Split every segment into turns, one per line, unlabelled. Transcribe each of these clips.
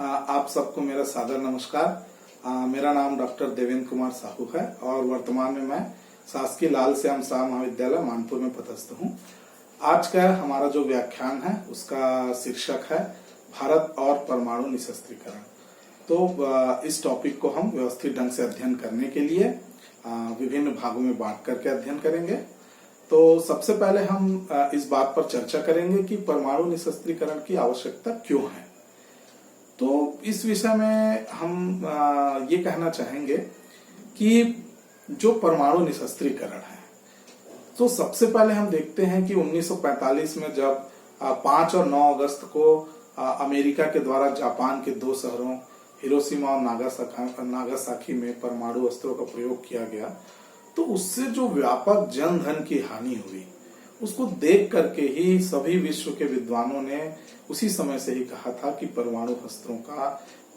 आप सबको मेरा सादर नमस्कार। मेरा नाम डॉक्टर देवेंद्र कुमार साहू है और वर्तमान में मैं शासकीय लाल श्याम शाह महाविद्यालय मानपुर में पदस्थ हूँ। आज का हमारा जो व्याख्यान है उसका शीर्षक है भारत और परमाणु निशस्त्रीकरण। तो इस टॉपिक को हम व्यवस्थित ढंग से अध्ययन करने के लिए विभिन्न भागों में बांट करके अध्ययन करेंगे। तो सबसे पहले हम इस बात पर चर्चा करेंगे कि परमाणु निशस्त्रीकरण की आवश्यकता क्यों है। तो इस विषय में हम ये कहना चाहेंगे कि जो परमाणु निशस्त्रीकरण है, तो सबसे पहले हम देखते हैं कि 1945 में जब 5 और 9 अगस्त को अमेरिका के द्वारा जापान के 2 शहरों हिरोशिमा और नागासाकी में परमाणु अस्त्रों का प्रयोग किया गया, तो उससे जो व्यापक जन धन की हानि हुई उसको देख करके ही सभी विश्व के विद्वानों ने उसी समय से ही कहा था कि परमाणु अस्त्रों का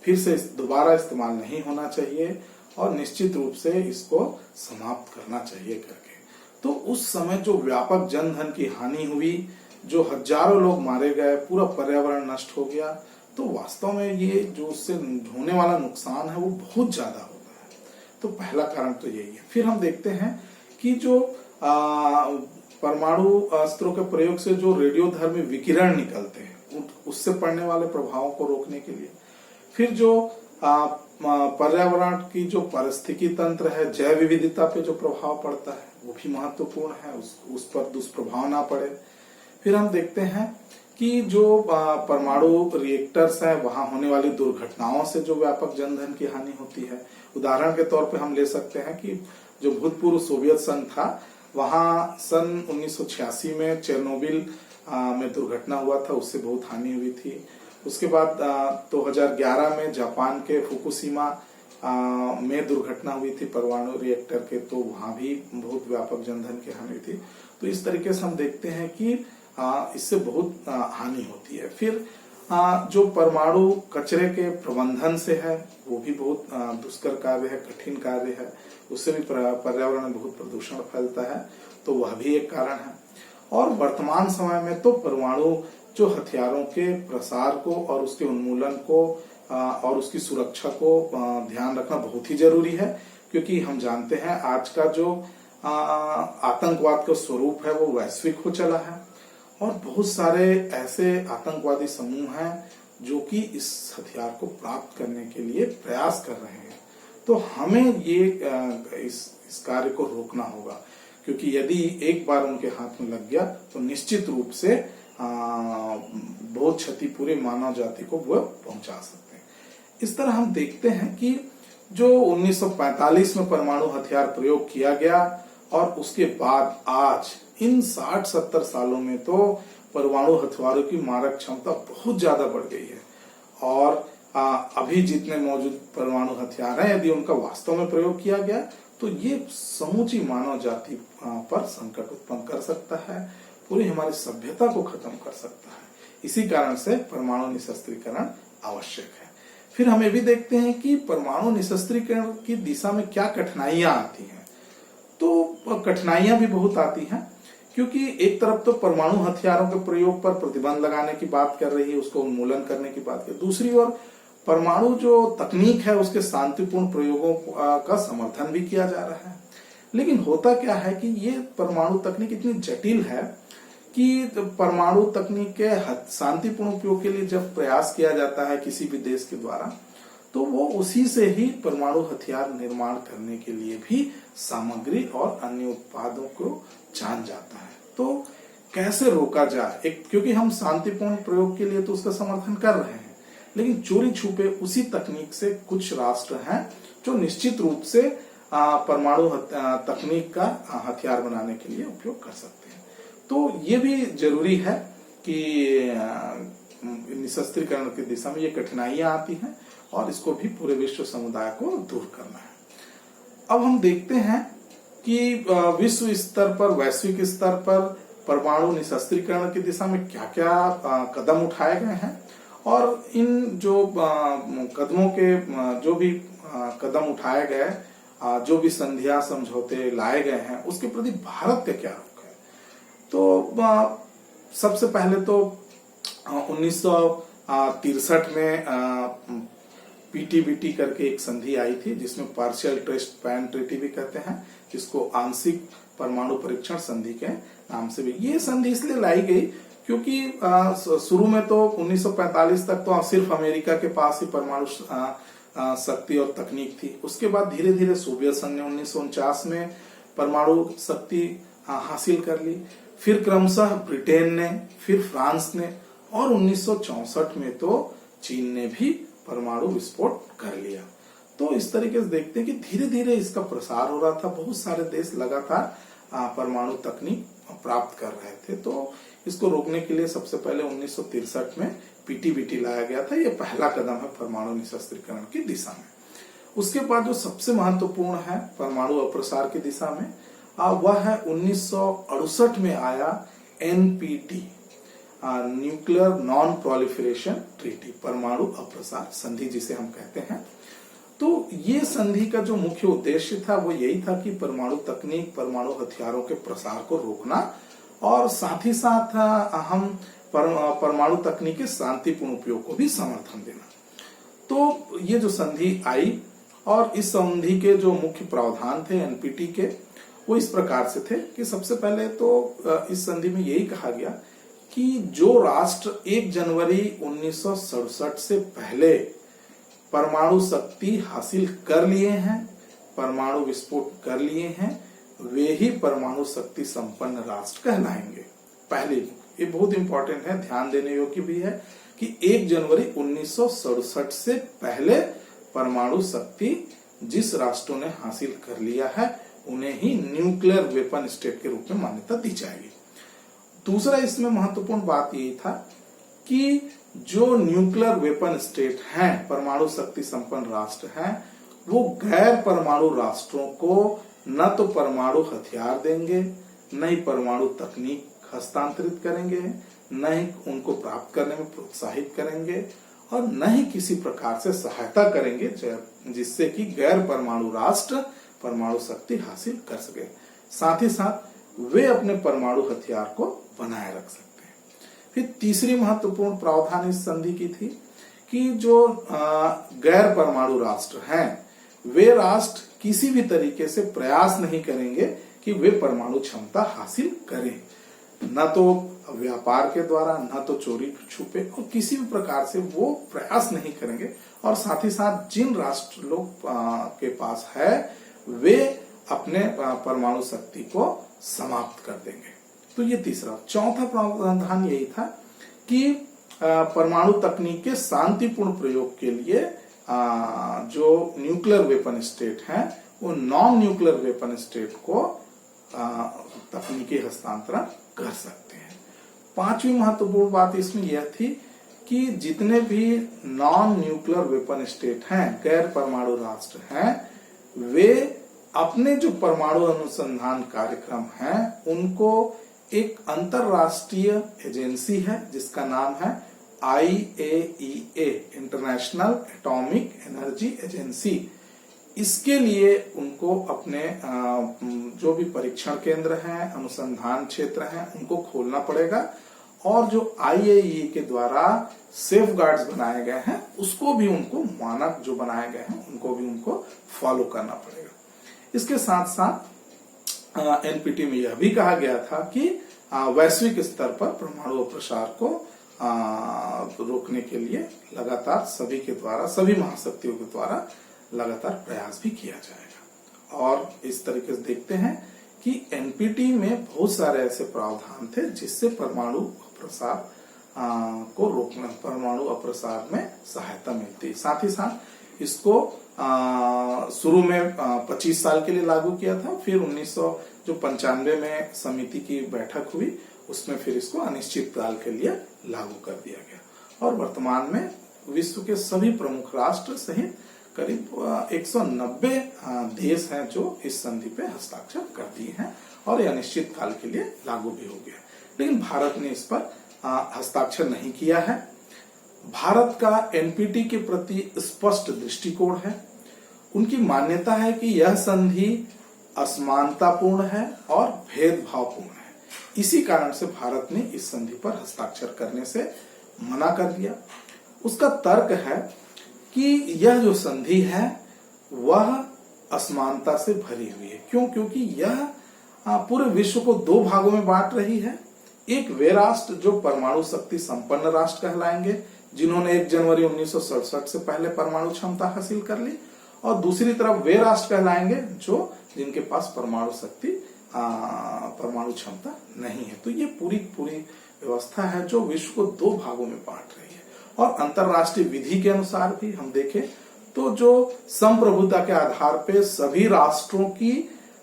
फिर से दोबारा इस्तेमाल नहीं होना चाहिए और निश्चित रूप से इसको समाप्त करना चाहिए करके। तो उस समय जो व्यापक जन धन की हानि हुई, जो हजारों लोग मारे गए, पूरा पर्यावरण नष्ट हो गया, तो वास्तव में ये जो उससे होने वाला नुकसान है वो बहुत ज्यादा होता है। तो पहला कारण तो यही है। फिर हम देखते हैं कि जो परमाणु अस्त्रों के प्रयोग से जो रेडियोधर्मी विकिरण निकलते हैं उससे पड़ने वाले प्रभावों को रोकने के लिए, फिर जो पर्यावरण की जो पारिस्थितिकी तंत्र है, जैव विविधता पे जो प्रभाव पड़ता है वो भी महत्वपूर्ण है, उस पर दुष्प्रभाव ना पड़े। फिर हम देखते हैं कि जो परमाणु रिएक्टर्स हैं वहां होने वाली दुर्घटनाओं से जो व्यापक जनधन की हानि होती है। उदाहरण के तौर पे हम ले सकते हैं कि जो भूतपूर्व सोवियत संघ था वहां सन 1986 में चेरनोबिल में दुर्घटना हुआ था, उससे बहुत हानि हुई थी। उसके बाद 2011 में जापान के फुकुशिमा में दुर्घटना हुई थी परमाणु रिएक्टर के, तो वहां भी बहुत व्यापक जनधन की हानि थी। तो इस तरीके से हम देखते हैं कि इससे बहुत हानि होती है। फिर जो परमाणु कचरे के प्रबंधन से है वो भी बहुत दुष्कर कार्य है, कठिन कार्य है, उससे भी पर्यावरण में बहुत प्रदूषण फैलता है, तो वह भी एक कारण है। और वर्तमान समय में तो परमाणु जो हथियारों के प्रसार को और उसके उन्मूलन को और उसकी सुरक्षा को ध्यान रखना बहुत ही जरूरी है, क्योंकि हम जानते हैं आज का जो आतंकवाद का स्वरूप है वो वैश्विक हो चला है और बहुत सारे ऐसे आतंकवादी समूह हैं जो कि इस हथियार को प्राप्त करने के लिए प्रयास कर रहे हैं। तो हमें ये इस कार्य को रोकना होगा, क्योंकि यदि एक बार उनके हाथ में लग गया तो निश्चित रूप से बहुत क्षति पूरे मानव जाति को वो पहुंचा सकते हैं। इस तरह हम देखते हैं कि जो 1945 में परमाणु हथियार प्रयोग किया गया और उसके बाद आज इन 60-70 सालों में तो परमाणु हथियारों की मारक क्षमता बहुत ज्यादा बढ़ गई है और अभी जितने मौजूद परमाणु हथियार हैं यदि उनका वास्तव में प्रयोग किया गया तो ये समूची मानव जाति पर संकट उत्पन्न कर सकता है, पूरी हमारी सभ्यता को खत्म कर सकता है। इसी कारण से परमाणु निशस्त्रीकरण आवश्यक है। फिर हम ये भी देखते हैं कि परमाणु निशस्त्रीकरण की दिशा में क्या कठिनाइयां आती हैं। तो कठिनाइयां भी बहुत आती हैं, क्योंकि एक तरफ तो परमाणु हथियारों के प्रयोग पर प्रतिबंध लगाने की बात कर रही है, उसको उन्मूलन करने की बात कर, दूसरी ओर परमाणु जो तकनीक है उसके शांतिपूर्ण प्रयोगों का समर्थन भी किया जा रहा है। लेकिन होता क्या है कि ये परमाणु तकनीक इतनी जटिल है कि परमाणु तकनीक के शांतिपूर्ण उपयोग के लिए जब प्रयास किया जाता है किसी भी देश के द्वारा, तो वो उसी से ही परमाणु हथियार निर्माण करने के लिए भी सामग्री और अन्य उत्पादों को जान जाता है। तो कैसे रोका जाए, क्योंकि हम शांतिपूर्ण प्रयोग के लिए तो उसका समर्थन कर रहे हैं, लेकिन चोरी छुपे उसी तकनीक से कुछ राष्ट्र हैं जो निश्चित रूप से परमाणु तकनीक का हथियार बनाने के लिए उपयोग कर सकते हैं। तो ये भी जरूरी है कि निशस्त्रीकरण की दिशा में ये कठिनाइयां आती हैं और इसको भी पूरे विश्व समुदाय को दूर करना है। अब हम देखते हैं कि विश्व स्तर पर, वैश्विक स्तर पर परमाणु निशस्त्रीकरण की दिशा में क्या क्या कदम उठाए गए हैं और इन जो कदमों के जो भी कदम उठाए गए, जो भी संधियां समझौते लाए गए हैं, उसके प्रति भारत का क्या रुख है। तो सबसे पहले तो 1963 में पीटीबीटी करके एक संधि आई थी, जिसमें पार्शियल टेस्ट बैन ट्रीटी भी कहते हैं, जिसको आंशिक परमाणु परीक्षण संधि के नाम से भी। ये संधि इसलिए लाई गई क्योंकि शुरू में तो 1945 तक तो सिर्फ अमेरिका के पास ही परमाणु शक्ति और तकनीक थी। उसके बाद धीरे धीरे सोवियत संघ ने 1949 में परमाणु शक्ति हासिल कर ली, फिर क्रमशः ब्रिटेन ने, फिर फ्रांस ने, और 1964 में तो चीन ने भी परमाणु विस्फोट कर लिया। तो इस तरीके से देखते हैं कि धीरे धीरे इसका प्रसार हो रहा था, बहुत सारे देश लगातार परमाणु तकनीक प्राप्त कर रहे थे। तो इसको रोकने के लिए सबसे पहले 1963 में पीटीबीटी लाया गया था। ये पहला कदम है परमाणु निशस्त्रीकरण की दिशा में। उसके बाद जो सबसे महत्वपूर्ण है परमाणु अप्रसार की दिशा में, वह है 1968 में आया NPT, nuclear non proliferation treaty, परमाणु अप्रसार संधि जिसे हम कहते हैं। तो ये संधि का जो मुख्य उद्देश्य था वो यही था कि परमाणु तकनीक, परमाणु हथियारों के प्रसार को रोकना और साथ ही साथ हम परमाणु तकनीक के शांतिपूर्ण उपयोग को भी समर्थन देना। तो ये जो संधि आई और इस संधि के जो मुख्य प्रावधान थे एनपीटी के, वो इस प्रकार से थे कि सबसे पहले तो इस संधि में यही कहा गया कि जो राष्ट्र 1 जनवरी 1967 से पहले परमाणु शक्ति हासिल कर लिए हैं, परमाणु विस्फोट कर लिए हैं, वे ही परमाणु शक्ति संपन्न राष्ट्र कहलाएंगे। पहले ये बहुत इंपॉर्टेंट है, ध्यान देने योग्य भी है कि 1 जनवरी 1967 से पहले परमाणु शक्ति जिस राष्ट्रों ने हासिल कर लिया है उन्हें ही न्यूक्लियर वेपन स्टेट के रूप में मान्यता दी जाएगी। दूसरा इसमें महत्वपूर्ण बात यही था कि जो न्यूक्लियर वेपन स्टेट हैं, परमाणु शक्ति संपन्न राष्ट्र हैं, वो गैर परमाणु राष्ट्रों को न तो परमाणु हथियार देंगे, न ही परमाणु तकनीक हस्तांतरित करेंगे, न ही उनको प्राप्त करने में प्रोत्साहित करेंगे, और न ही किसी प्रकार से सहायता करेंगे जिससे कि गैर परमाणु राष्ट्र परमाणु शक्ति हासिल कर सके। साथ ही साथ वे अपने परमाणु हथियार को बनाए रख सकते हैं। फिर तीसरी महत्वपूर्ण प्रावधान इस संधि की थी कि जो गैर परमाणु राष्ट्र हैं, वे राष्ट्र किसी भी तरीके से प्रयास नहीं करेंगे कि वे परमाणु क्षमता हासिल करें, न तो व्यापार के द्वारा, न तो चोरी छुपे, और किसी भी प्रकार से वो प्रयास नहीं करेंगे। और साथ ही साथ जिन राष्ट्र लोग के पास है वे अपने परमाणु शक्ति को समाप्त कर देंगे। तो ये तीसरा। चौथा प्रावधान यही था कि परमाणु तकनीक के शांतिपूर्ण प्रयोग के लिए जो न्यूक्लियर वेपन स्टेट हैं वो नॉन न्यूक्लियर वेपन स्टेट को तकनीकी हस्तांतरण कर सकते हैं। पांचवी महत्वपूर्ण बात इसमें यह थी कि जितने भी नॉन न्यूक्लियर वेपन स्टेट हैं, गैर परमाणु राष्ट्र हैं, वे अपने जो परमाणु अनुसंधान कार्यक्रम हैं उनको एक अंतरराष्ट्रीय एजेंसी है जिसका नाम है IAEA, international atomic energy agency, इसके लिए उनको अपने जो भी परीक्षण केंद्र हैं, अनुसंधान क्षेत्र हैं, उनको खोलना पड़ेगा। और जो IAEA के द्वारा सेफ गार्ड्स बनाए गए हैं उसको भी उनको, मानक जो बनाए गए हैं उनको भी उनको फॉलो करना पड़ेगा। इसके साथ साथ एनपीटी में यह भी कहा गया था कि वैश्विक स्तर पर परमाणु अप्रसार को रोकने के लिए लगातार सभी के द्वारा, सभी महाशक्तियों के द्वारा लगातार प्रयास भी किया जाएगा। और इस तरीके से देखते हैं कि एनपीटी में बहुत सारे ऐसे प्रावधान थे जिससे परमाणु अप्रसार को रोकना, परमाणु अप्रसार में सहायता मिलती। साथ ही साथ इसको शुरू में 25 साल के लिए लागू किया था, फिर 1995 में समिति की बैठक हुई, उसमें फिर इसको अनिश्चित काल के लिए लागू कर दिया गया। और वर्तमान में विश्व के सभी प्रमुख राष्ट्र सहित करीब 190 देश हैं जो इस संधि पे हस्ताक्षर कर दिए हैं और ये अनिश्चित काल के लिए लागू भी हो गया। लेकिन भारत ने इस पर हस्ताक्षर नहीं किया है। भारत का एनपीटी के प्रति स्पष्ट दृष्टिकोण है। उनकी मान्यता है कि यह संधि असमानतापूर्ण है और भेदभावपूर्ण है। इसी कारण से भारत ने इस संधि पर हस्ताक्षर करने से मना कर दिया। उसका तर्क है कि यह जो संधि है वह असमानता से भरी हुई है। क्यों? क्योंकि यह पूरे विश्व को दो भागों में बांट रही है। एक वे राष्ट्र जो परमाणु शक्ति संपन्न राष्ट्र कहलाएंगे, जिन्होंने 1 जनवरी 1967 से पहले परमाणु क्षमता हासिल कर ली, और दूसरी तरफ वे राष्ट्र कहलाएंगे जो जिनके पास परमाणु शक्ति परमाणु क्षमता नहीं है। तो ये पूरी व्यवस्था है जो विश्व को दो भागों में बांट रही है। और अंतरराष्ट्रीय विधि के अनुसार भी हम देखें तो जो संप्रभुता के आधार पे सभी राष्ट्रों की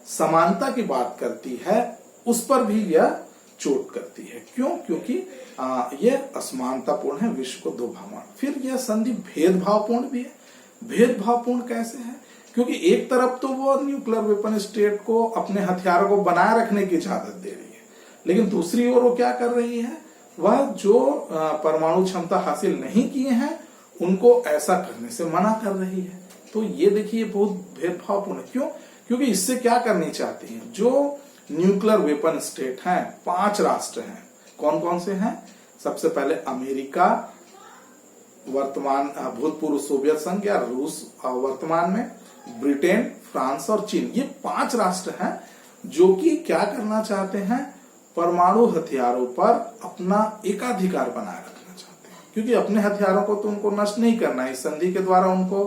समानता की बात करती है, उस पर भी यह चोट करती है। क्यों? क्योंकि यह असमानतापूर्ण है, विश्व को दो भाग में। फिर यह संधि भेदभावपूर्ण भी है। भेदभावपूर्ण कैसे है? क्योंकि एक तरफ तो वो न्यूक्लियर वेपन स्टेट को अपने हथियारों को बनाए रखने की इजाजत दे रही है, लेकिन दूसरी ओर वो क्या कर रही है, वह जो परमाणु क्षमता हासिल नहीं किए हैं उनको ऐसा करने से मना कर रही है। तो ये देखिए बहुत भेदभावपूर्ण है। क्यों? क्योंकि इससे क्या करनी चाहती है, जो न्यूक्लियर वेपन स्टेट हैं, 5 राष्ट्र हैं। कौन कौन से हैं? सबसे पहले अमेरिका, वर्तमान भूतपूर्व सोवियत संघ या रूस वर्तमान में, ब्रिटेन, फ्रांस और चीन, ये 5 राष्ट्र हैं जो कि क्या करना चाहते हैं, परमाणु हथियारों पर अपना एकाधिकार बनाए रखना चाहते हैं। क्योंकि अपने हथियारों को तो उनको नष्ट नहीं करना है, इस संधि के द्वारा उनको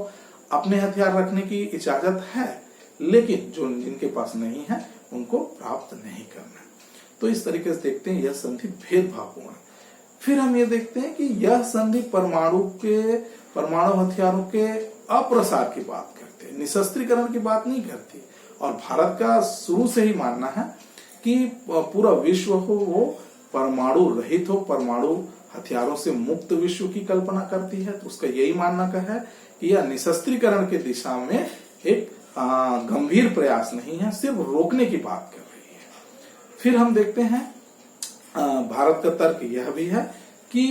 अपने हथियार रखने की इजाजत है, लेकिन जो जिनके पास नहीं है उनको प्राप्त नहीं करना है। तो इस तरीके से देखते हैं यह संधि भेदभावपूर्ण है। फिर हम ये देखते हैं कि यह संधि परमाणु हथियारों के अप्रसार की बात करते हैं, निशस्त्रीकरण की बात नहीं करती। और भारत का शुरू से ही मानना है कि पूरा विश्व हो वो परमाणु रहित हो, परमाणु हथियारों से मुक्त विश्व की कल्पना करती है। तो उसका यही मानना का है कि यह निशस्त्रीकरण की दिशा में एक गंभीर प्रयास नहीं है, सिर्फ रोकने की बात कर रही है। फिर हम देखते हैं भारत का तर्क यह भी है कि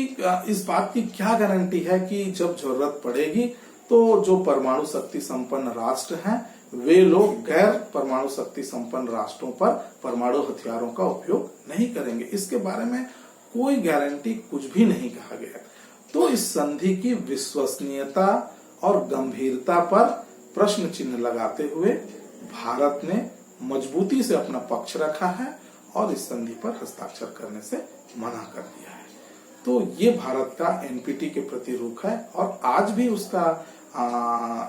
इस बात की क्या गारंटी है कि जब जरूरत पड़ेगी तो जो परमाणु शक्ति संपन्न राष्ट्र हैं वे लोग गैर परमाणु शक्ति संपन्न राष्ट्रों पर परमाणु हथियारों का उपयोग नहीं करेंगे। इसके बारे में कोई गारंटी कुछ भी नहीं कहा गया। तो इस संधि की विश्वसनीयता और गंभीरता पर प्रश्न चिन्ह लगाते हुए भारत ने मजबूती से अपना पक्ष रखा है और इस संधि पर हस्ताक्षर करने से मना कर दिया है। तो ये भारत का एनपीटी के प्रति रुख है और आज भी उसका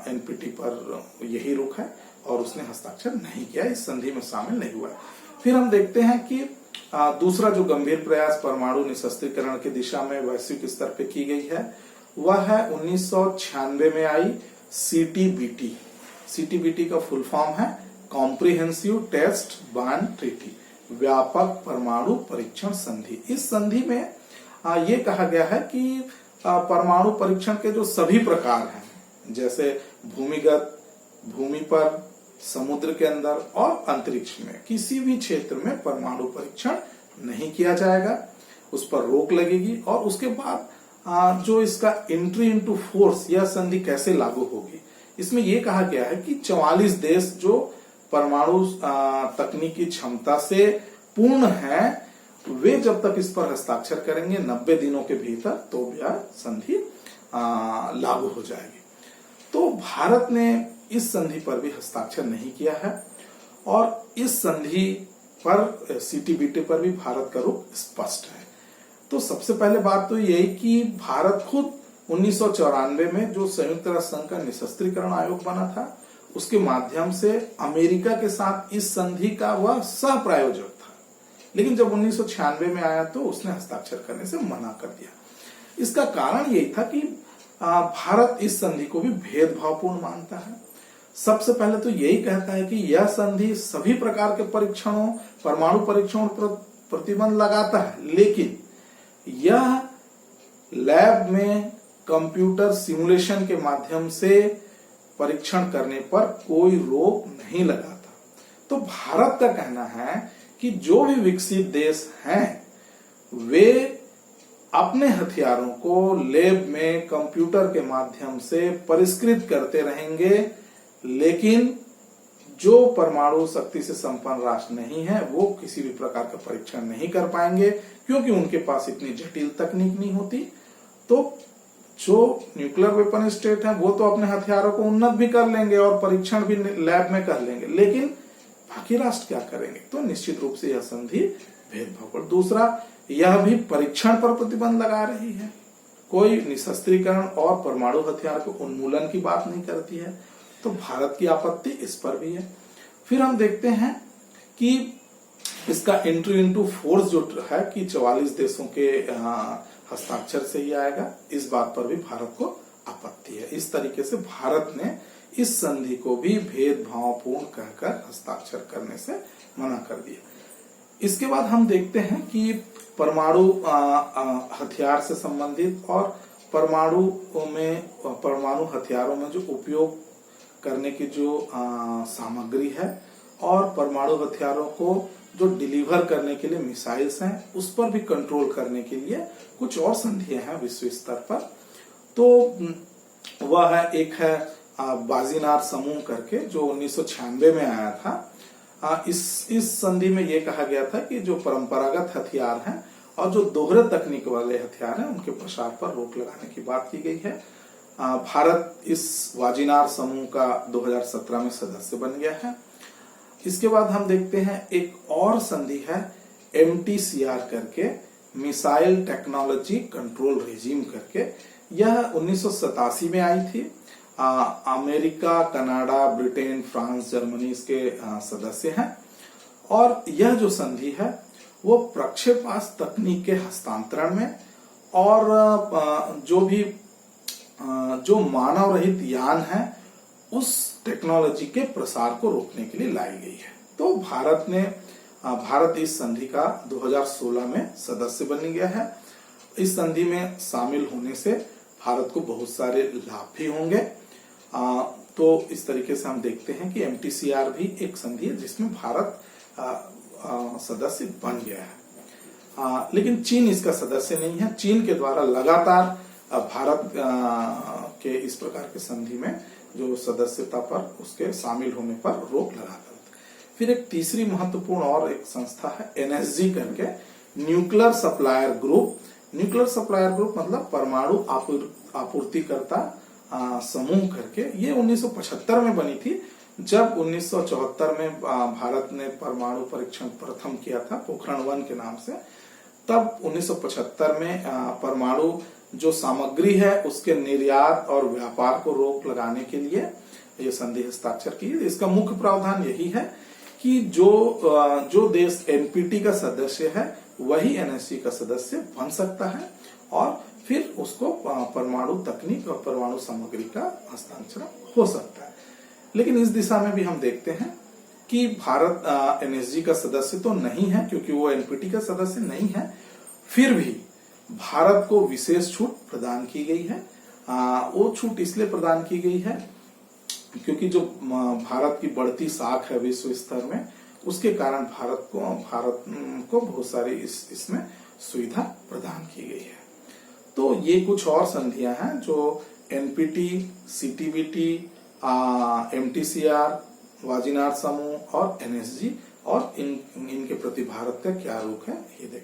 एनपीटी पर यही रुख है और उसने हस्ताक्षर नहीं किया, इस संधि में शामिल नहीं हुआ है। फिर हम देखते हैं कि दूसरा जो गंभीर प्रयास परमाणु निशस्त्रीकरण की दिशा में वैश्विक स्तर पे की गई है वह है 1996 में आई सीटीबीटी। सीटीबीटी का फुल फॉर्म है कॉम्प्रिहेंसिव टेस्ट बैन ट्रीटी, व्यापक परमाणु परीक्षण संधि। इस संधि में ये कहा गया है कि परमाणु परीक्षण के जो सभी प्रकार हैं, जैसे भूमिगत, भूमि पर, समुद्र के अंदर और अंतरिक्ष में किसी भी क्षेत्र में परमाणु परीक्षण नहीं किया जाएगा, उस पर रोक लगेगी। और उसके बाद जो इसका एंट्री इनटू फोर्स, यह संधि कैसे लागू होगी, इसमें यह कहा गया है कि 44 देश जो परमाणु तकनीकी क्षमता से पूर्ण हैं, वे जब तक इस पर हस्ताक्षर करेंगे 90 दिनों के भीतर, तो यह संधि लागू हो जाएगी। तो भारत ने इस संधि पर भी हस्ताक्षर नहीं किया है और इस संधि पर, सीटीबीटी पर भी भारत का रुख स्पष्ट है। तो सबसे पहले बात तो यही कि भारत खुद 1994 में जो संयुक्त राष्ट्र संघ का निशस्त्रीकरण आयोग बना था, उसके माध्यम से अमेरिका के साथ इस संधि का वह सह प्रायोजक था, लेकिन जब 1996 में आया तो उसने हस्ताक्षर करने से मना कर दिया। इसका कारण यही था कि भारत इस संधि को भी भेदभावपूर्ण मानता है। सबसे पहले तो यही कहता है कि यह संधि सभी प्रकार के परीक्षणों, परमाणु परीक्षणों पर प्रतिबंध लगाता है, लेकिन यह लैब में कंप्यूटर सिमुलेशन के माध्यम से परीक्षण करने पर कोई रोक नहीं लगाता। तो भारत का कहना है कि जो भी विकसित देश हैं वे अपने हथियारों को लैब में कंप्यूटर के माध्यम से परिष्कृत करते रहेंगे, लेकिन जो परमाणु शक्ति से संपन्न राष्ट्र नहीं है वो किसी भी प्रकार का परीक्षण नहीं कर पाएंगे, क्योंकि उनके पास इतनी जटिल तकनीक नहीं होती। तो जो न्यूक्लियर वेपन स्टेट है वो तो अपने हथियारों को उन्नत भी कर लेंगे और परीक्षण भी लैब में कर लेंगे, लेकिन बाकी राष्ट्र क्या करेंगे? तो निश्चित रूप से यह संधि भेदभाव पर। दूसरा, यह भी परीक्षण पर प्रतिबंध लगा रही है, कोई निशस्त्रीकरण और परमाणु हथियार के उन्मूलन की बात नहीं करती है। तो भारत की आपत्ति इस पर भी है। फिर हम देखते हैं कि इसका एंट्री इनटू फोर्स जो है कि 44 देशों के हस्ताक्षर से ही आएगा, इस बात पर भी भारत को आपत्ति है। इस तरीके से भारत ने इस संधि को भी भेदभावपूर्ण कहकर हस्ताक्षर करने से मना कर दिया। इसके बाद हम देखते हैं कि परमाणु हथियार से संबंधित और परमाणु हथियारों में जो उपयोग करने की जो सामग्री है और परमाणु हथियारों को जो डिलीवर करने के लिए मिसाइल्स हैं, उस पर भी कंट्रोल करने के लिए कुछ और संधियां हैं विश्व स्तर पर। तो वह है, एक है वाजिनार समूह करके, जो 1996 में आया था। इस संधि में यह कहा गया था कि जो परंपरागत हथियार हैं और जो दोहरे तकनीक वाले हथियार हैं, उनके प्रसार पर रोक लगाने की बात की गई है। भारत इस वाजिनार समूह का 2017 में सदस्य बन गया है। इसके बाद हम देखते हैं एक और संधि है MTCR करके, मिसाइल टेक्नोलॉजी कंट्रोल रेजिम करके। यह 1987 में आई थी। America, Canada, Britain, France, Germany इसके सदस्य हैं। और यह जो संधि है वो प्रक्षेपास्त्र तकनीक के हस्तांतरण में और जो मानव रहित यान है उस टेक्नोलॉजी के प्रसार को रोकने के लिए लाई गई है। तो भारत इस संधि का 2016 में सदस्य बन गया है। इस संधि में शामिल होने से भारत को बहुत सारे लाभ भी होंगे। तो इस तरीके से हम देखते हैं कि MTCR भी एक संधि है जिसमें भारत सदस्य बन गया है। लेकिन चीन इसका सदस्य नहीं है। चीन के द्वारा लगातार भारत के इस प्रकार के संधि में जो सदस्यता पर, उसके शामिल होने पर रोक लगाता है। फिर एक तीसरी महत्वपूर्ण और एक संस्था है NSG करके, nuclear supplier group. Nuclear supplier group मतलब परमाणु आपूर्तिकर्ता समूह करके। ये 1975 में बनी थी, जब 1974 में भारत ने परमाणु परीक्षण प्रथम किया था पोखरण 1 के नाम से। तब 1975 में परमाणु जो सामग्री है उसके निर्यात और व्यापार को रोक लगाने के लिए ये संधि हस्ताक्षर की। इसका मुख्य प्रावधान यही है कि जो देश NPT का सदस्य है वही NSG का सदस्य बन सकता है और फिर उसको परमाणु तकनीक और परमाणु सामग्री का हस्तांतरण हो सकता है। लेकिन इस दिशा में भी हम देखते हैं कि भारत NSG का सदस्य तो नहीं है, क्योंकि वो NPT का सदस्य नहीं है। फिर भी भारत को विशेष छूट प्रदान की गई है। वो छूट इसलिए प्रदान की गई है क्योंकि जो भारत की बढ़ती साख है विश्व स्तर में, उसके कारण भारत को बहुत सारी इसमें सुविधा प्रदान की गई है। तो ये कुछ और संधियां हैं जो NPT, CTBT, MTCR, वाजिनार समूह और NSG और इनके प्रति भारत का क्या रुख है ये देखते हैं।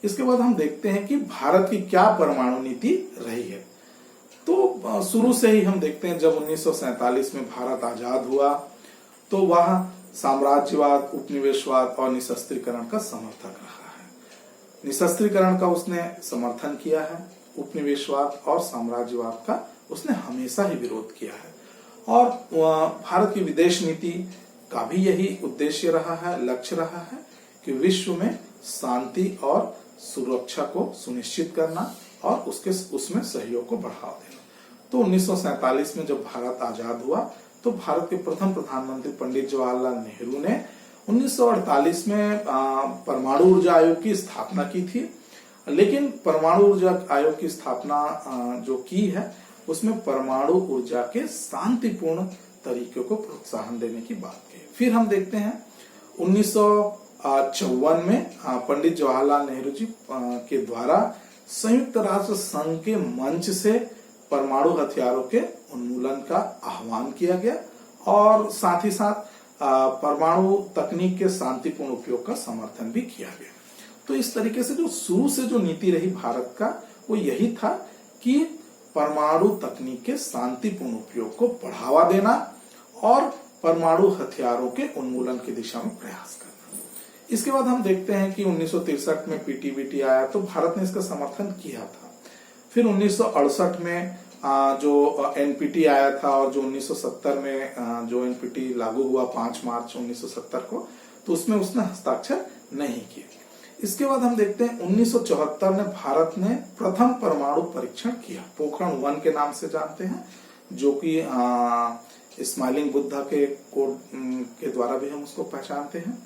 इसके बाद हम देखते हैं कि भारत की क्या परमाणु नीति रही है। तो शुरू से ही हम देखते हैं, जब 1947 में भारत आजाद हुआ तो वह साम्राज्यवाद, उपनिवेशवाद और निशस्त्रीकरण का समर्थक रहा है। निशस्त्रीकरण का उसने समर्थन किया है, उपनिवेशवाद और साम्राज्यवाद का उसने हमेशा ही विरोध किया है। और भारत की विदेश नीति का भी यही उद्देश्य रहा है, लक्ष्य रहा है कि विश्व में शांति और सुरक्षा को सुनिश्चित करना और उसमें सहयोग को बढ़ावा देना। तो 1947 में जब भारत आजाद हुआ तो भारत के प्रथम प्रधानमंत्री पंडित जवाहरलाल नेहरू ने 1948 में परमाणु ऊर्जा आयोग की स्थापना की थी। लेकिन परमाणु ऊर्जा आयोग की स्थापना जो की है उसमें परमाणु ऊर्जा के शांतिपूर्ण तरीके को प्रोत्साहन देने की बात की। फिर हम देखते हैं 1954 में पंडित जवाहरलाल नेहरू जी के द्वारा संयुक्त राष्ट्र संघ के मंच से परमाणु हथियारों के उन्मूलन का आह्वान किया गया और साथ ही साथ परमाणु तकनीक के शांतिपूर्ण उपयोग का समर्थन भी किया गया। तो इस तरीके से जो शुरू से जो नीति रही भारत का वो यही था कि परमाणु तकनीक के शांतिपूर्ण उपयोग को बढ़ावा देना और परमाणु हथियारों के उन्मूलन की दिशा में प्रयास करना। इसके बाद हम देखते हैं कि 1963 में पीटीबीटी आया तो भारत ने इसका समर्थन किया था। फिर 1968 में जो एनपीटी आया था और जो 1970 में जो एनपीटी लागू हुआ 5 मार्च 1970 को, तो उसमें उसने हस्ताक्षर नहीं किए। इसके बाद हम देखते हैं 1974 में भारत ने प्रथम परमाणु परीक्षण किया, पोखरण 1 के नाम से जानते हैं, जो कि स्माइलिंग बुद्धा के कोड के द्वारा भी हम उसको पहचानते हैं।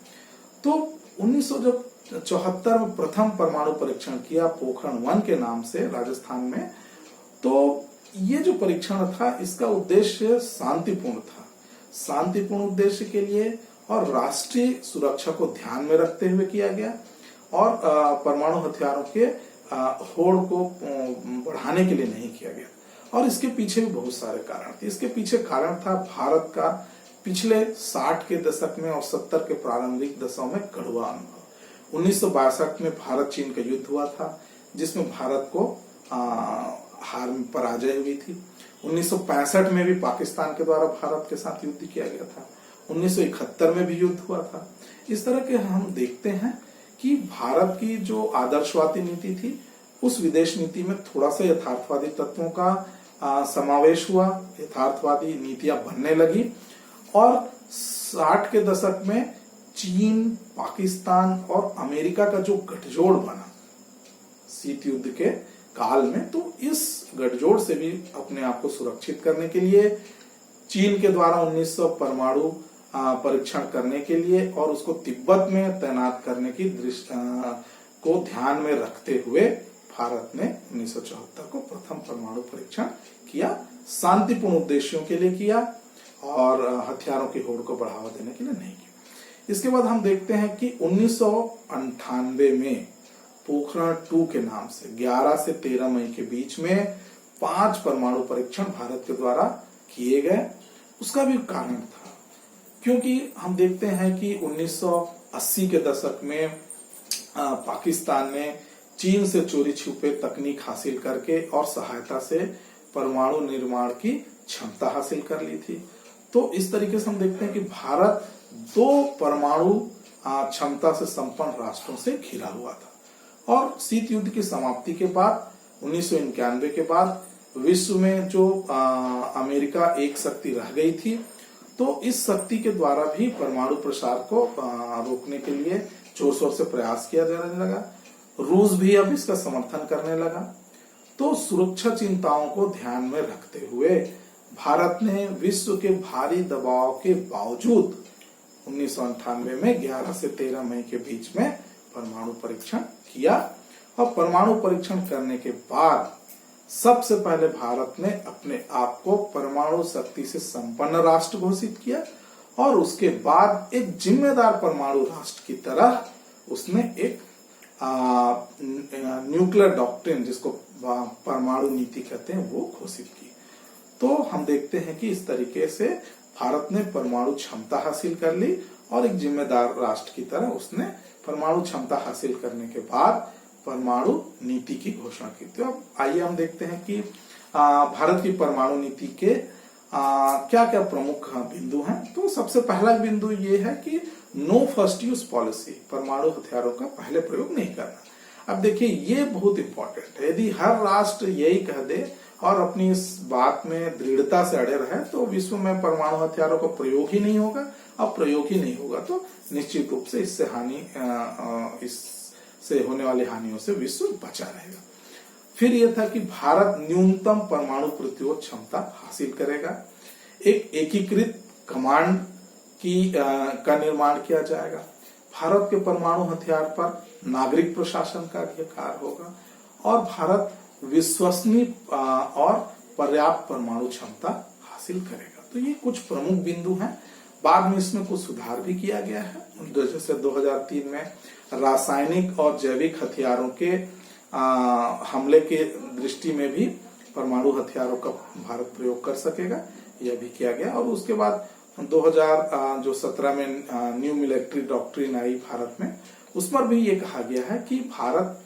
तो 1974 में प्रथम परमाणु परीक्षण किया पोखरण 1 के नाम से राजस्थान में। तो ये जो परीक्षण था इसका उद्देश्य शांतिपूर्ण था, शांतिपूर्ण उद्देश्य के लिए और राष्ट्रीय सुरक्षा को ध्यान में रखते हुए किया गया और परमाणु हथियारों के होड़ को बढ़ाने के लिए नहीं किया गया। और इसके पीछे भी बहुत सारे कारण थे। इसके पीछे कारण था भारत का पिछले 60 के दशक में और 70 के प्रारंभिक दशकों में कड़वा अनुभव। 1962 में भारत चीन का युद्ध हुआ था जिसमें भारत को हार में पराजय हुई थी। 1965 में भी पाकिस्तान के द्वारा भारत के साथ युद्ध किया गया था। 1971 में भी युद्ध हुआ था। इस तरह के हम देखते हैं कि भारत की जो आदर्शवादी नीति थी उस विदेश नीति में थोड़ा सा यथार्थवादी तत्वों का समावेश हुआ, यथार्थवादी नीतियां बनने लगी और 60 के दशक में चीन, पाकिस्तान और अमेरिका का जो गठजोड़ बना शीत युद्ध के काल में, तो इस गठजोड़ से भी अपने आप को सुरक्षित करने के लिए चीन के द्वारा 1900 परमाणु परीक्षण करने के लिए और उसको तिब्बत में तैनात करने की दृष्टि को ध्यान में रखते हुए भारत ने 1974 को प्रथम परमाणु परीक्षण किया, शांतिपूर्ण उद्देश्यों के लिए किया और हथियारों की होड़ को बढ़ावा देने के लिए नहीं किया। इसके बाद हम देखते हैं कि 1998 में पोखरण 2 के नाम से 11 से 13 मई के बीच में 5 परमाणु परीक्षण भारत के द्वारा किए गए। उसका भी कारण था क्योंकि हम देखते हैं कि 1980 के दशक में पाकिस्तान ने चीन से चोरी छुपे तकनीक हासिल करके और सहायता से परमाणु निर्माण की क्षमता हासिल कर ली थी। तो इस तरीके से हम देखते हैं कि भारत 2 परमाणु क्षमता से संपन्न राष्ट्रों से घिरा हुआ था। और शीत युद्ध की समाप्ति के बाद 1991 के बाद विश्व में जो अमेरिका एक शक्ति रह गई थी, तो इस शक्ति के द्वारा भी परमाणु प्रसार को रोकने के लिए जोर शोर से प्रयास किया जाने लगा। रूस भी अब इसका समर्थन करने लगा। तो सुरक्षा चिंताओं को ध्यान में रखते हुए भारत ने विश्व के भारी दबाव के बावजूद 1998 में 11 से 13 मई के बीच में परमाणु परीक्षण किया और परमाणु परीक्षण करने के बाद सबसे पहले भारत ने अपने आप को परमाणु शक्ति से संपन्न राष्ट्र घोषित किया और उसके बाद एक जिम्मेदार परमाणु राष्ट्र की तरह उसने एक न्यूक्लियर डॉक्ट्रिन, जिसको परमाणु नीति कहते हैं, वो घोषित की। तो हम देखते हैं कि इस तरीके से भारत ने परमाणु क्षमता हासिल कर ली और एक जिम्मेदार राष्ट्र की तरह उसने परमाणु क्षमता हासिल करने के बाद परमाणु नीति की घोषणा की। तो अब आइए हम देखते हैं कि भारत की परमाणु नीति के क्या क्या प्रमुख बिंदु हैं। तो सबसे पहला बिंदु ये है कि नो फर्स्ट यूज पॉलिसी, परमाणु हथियारों का पहले प्रयोग नहीं करना। अब देखिए ये बहुत इंपॉर्टेंट है। यदि हर राष्ट्र यही कह दे और अपनी इस बात में दृढ़ता से अड़े रहे तो विश्व में परमाणु हथियारों का प्रयोग ही नहीं होगा। अब प्रयोग ही नहीं होगा तो निश्चित रूप से इससे होने वाली हानियों से विश्व बचा रहेगा। फिर यह था कि भारत न्यूनतम परमाणु प्रतिरोध क्षमता हासिल करेगा। एक एकीकृत कमांड का निर्माण किया जाएगा। भारत के परमाणु हथियार पर नागरिक प्रशासन का अधिकार होगा और भारत विश्वसनीय और पर्याप्त परमाणु क्षमता हासिल करेगा। तो ये कुछ प्रमुख बिंदु हैं। बाद में इसमें कुछ सुधार भी किया गया है। जैसे 2003 में रासायनिक और जैविक हथियारों के हमले के दृष्टि में भी परमाणु हथियारों का भारत प्रयोग कर सकेगा, यह भी किया गया। और उसके बाद 2017 में न्यू मिलिट्री डॉक्ट्रिन आई भारत में, उस पर भी ये कहा गया है कि भारत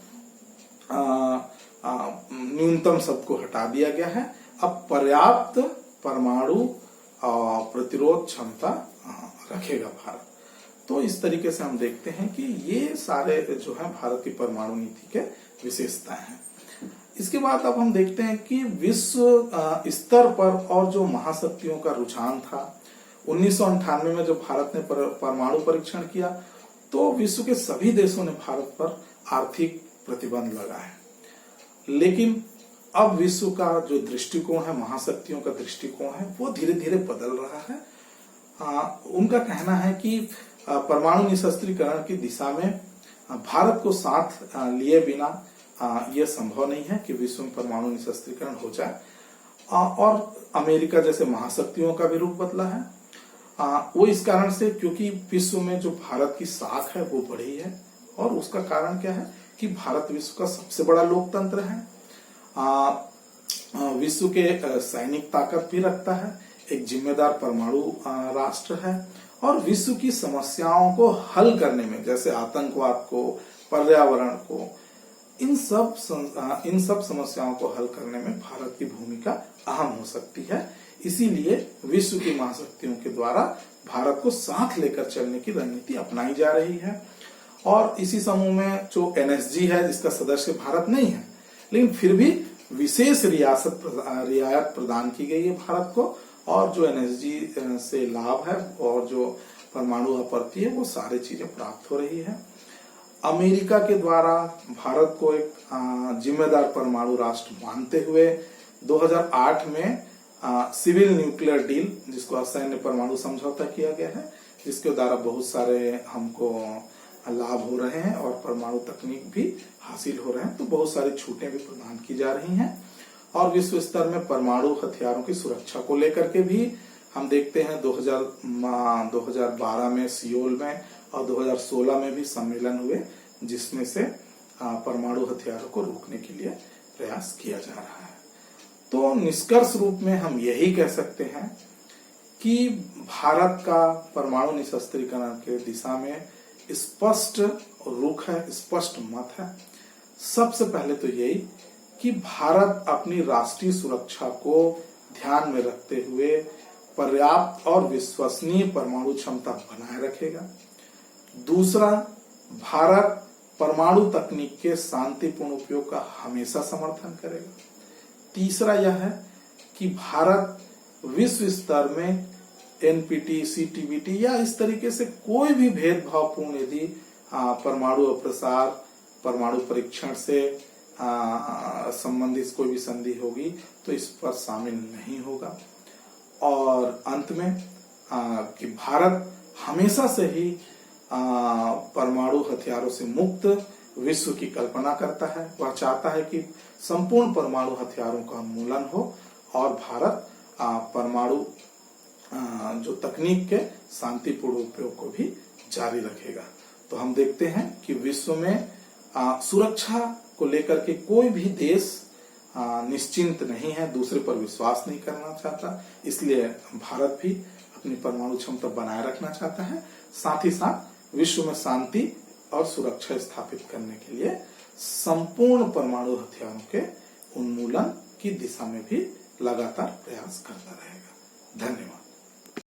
न्यूनतम सबको हटा दिया गया है। अब पर्याप्त परमाणु प्रतिरोध क्षमता रखेगा भारत। तो इस तरीके से हम देखते हैं कि ये सारे जो है भारत की परमाणु नीति के विशेषताएं हैं। इसके बाद अब हम देखते हैं कि विश्व स्तर पर और जो महाशक्तियों का रुझान था 1998 में जब भारत ने परमाणु परीक्षण किया तो विश्व के सभी देशों ने भारत पर आर्थिक प्रतिबंध लगाए। लेकिन अब विश्व का जो दृष्टिकोण है, महाशक्तियों का दृष्टिकोण है, वो धीरे धीरे बदल रहा है। उनका कहना है कि परमाणु निशस्त्रीकरण की दिशा में भारत को साथ लिए बिना यह संभव नहीं है कि विश्व में परमाणु निशस्त्रीकरण हो जाए। और अमेरिका जैसे महाशक्तियों का भी रूप बदला है। वो इस कारण से क्योंकि विश्व में जो भारत की साख है वो बढ़ी है। और उसका कारण क्या है कि भारत विश्व का सबसे बड़ा लोकतंत्र है, विश्व के सैनिक ताकत भी रखता है, एक जिम्मेदार परमाणु राष्ट्र है और विश्व की समस्याओं को हल करने में, जैसे आतंकवाद को, पर्यावरण को, इन सब समस्याओं को हल करने में भारत की भूमिका अहम हो सकती है। इसीलिए विश्व की महाशक्तियों के द्वारा भारत को साथ लेकर चलने की रणनीति अपनाई जा रही है। और इसी समूह में जो एनएसजी है, जिसका सदस्य भारत नहीं है, लेकिन फिर भी विशेष रियायत प्रदान की गई है भारत को। और जो एनएसजी से लाभ है और जो परमाणु आपत्ति है, वो सारी चीजें प्राप्त हो रही है। अमेरिका के द्वारा भारत को एक जिम्मेदार परमाणु राष्ट्र मानते हुए 2008 में सिविल न्यूक्लियर डील, जिसको असैन्य परमाणु समझौता किया गया है, जिसके द्वारा बहुत सारे हमको लाभ हो रहे हैं और परमाणु तकनीक भी हासिल हो रहे हैं। तो बहुत सारी छूटें भी प्रदान की जा रही हैं। और विश्व स्तर में परमाणु हथियारों की सुरक्षा को लेकर के भी हम देखते हैं 2012 में सियोल में और 2016 में भी सम्मेलन हुए, जिसमें से परमाणु हथियारों को रोकने के लिए प्रयास किया जा रहा है। तो निष्कर्ष रूप में हम यही कह सकते हैं कि भारत का परमाणु निशस्त्रीकरण के दिशा में स्पष्ट रुख है, स्पष्ट मत है। सबसे पहले तो यही कि भारत अपनी राष्ट्रीय सुरक्षा को ध्यान में रखते हुए पर्याप्त और विश्वसनीय परमाणु क्षमता बनाए रखेगा। दूसरा, भारत परमाणु तकनीक के शांतिपूर्ण उपयोग का हमेशा समर्थन करेगा। तीसरा यह है कि भारत विश्व स्तर में एनपीटी, सीटीबीटी या इस तरीके से कोई भी भेदभावपूर्ण यदि परमाणु अप्रसार, परमाणु परीक्षण से संबंधित कोई भी संधि होगी तो इस पर शामिल नहीं होगा। और अंत में कि भारत हमेशा से ही परमाणु हथियारों से मुक्त विश्व की कल्पना करता है। वह चाहता है कि संपूर्ण परमाणु हथियारों का उन्मूलन हो और भारत परमाणु जो तकनीक के शांतिपूर्ण उपयोग को भी जारी रखेगा। तो हम देखते हैं कि विश्व में सुरक्षा को लेकर के कोई भी देश निश्चिंत नहीं है, दूसरे पर विश्वास नहीं करना चाहता। इसलिए भारत भी अपनी परमाणु क्षमता बनाए रखना चाहता है, साथ ही साथ विश्व में शांति और सुरक्षा स्थापित करने के लिए संपूर्ण परमाणु हथियारों के उन्मूलन की दिशा में भी लगातार प्रयास करता रहेगा। धन्यवाद।